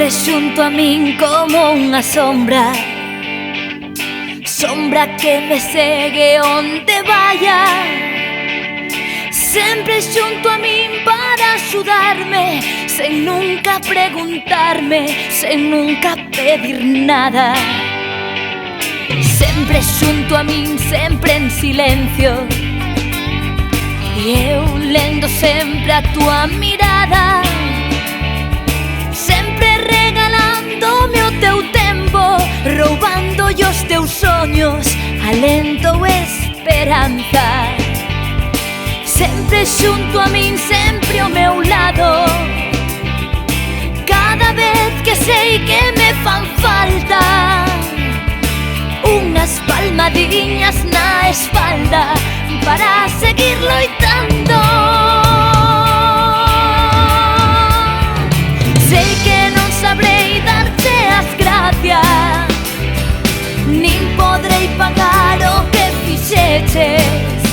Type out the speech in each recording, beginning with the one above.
Sempre xunto a min como unha sombra, sombra que me segue onde vaya. Sempre xunto a min para axudarme, sen nunca preguntarme, sen nunca pedir nada. Sempre xunto a min, sempre en silencio, e eu lendo sempre a tua mirada. Sempre regalándome o teu tempo, roubando os teus soños, alento e esperanza. Sempre xunto a min, sempre ao meu lado, cada vez que sei que me fan falta unhas palmadiñas na espalda para seguir loitando. Sei que non sabrei darte as gracias, nin podrei pagar o que fixeches.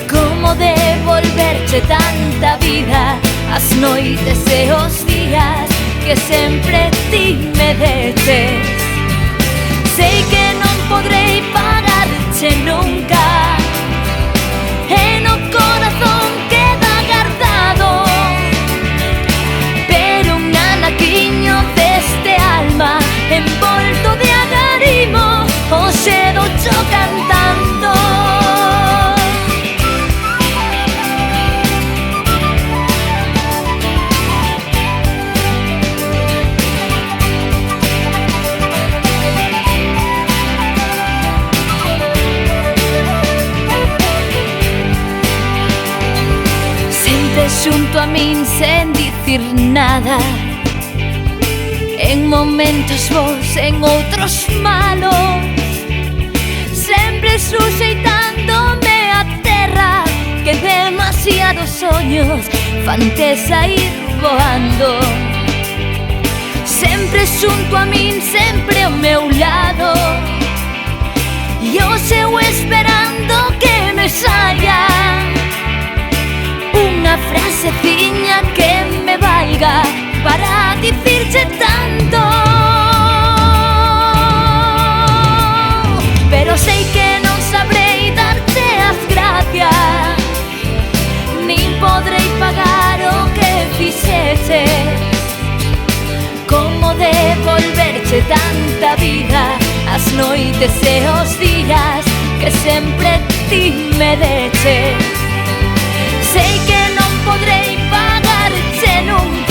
Como devolverche tanta vida, as noites e os días que sempre ti me deches. Sei que non podrei pagarche nunca, e no corazón queda guardado, pero un anaquiño deste alma envolto de agarimo, hoxe doucho cantando. Xunto a min sen dicir nada, en momentos bons, en outros malos, sempre suxeitándome a terra, que demasiados soños fante saír voando. Sempre xunto a min, sempre ao meu lado, e o seu esperando que me saia unha fraseciña que me valga para dicirche tanto. Pero sei que non sabrei darte as gracias, nin podrei pagar o que fixeches. Como devolverche tanta vida, as noites e os días que sempre ti me deches. Sei que non podrei pagarche nunca,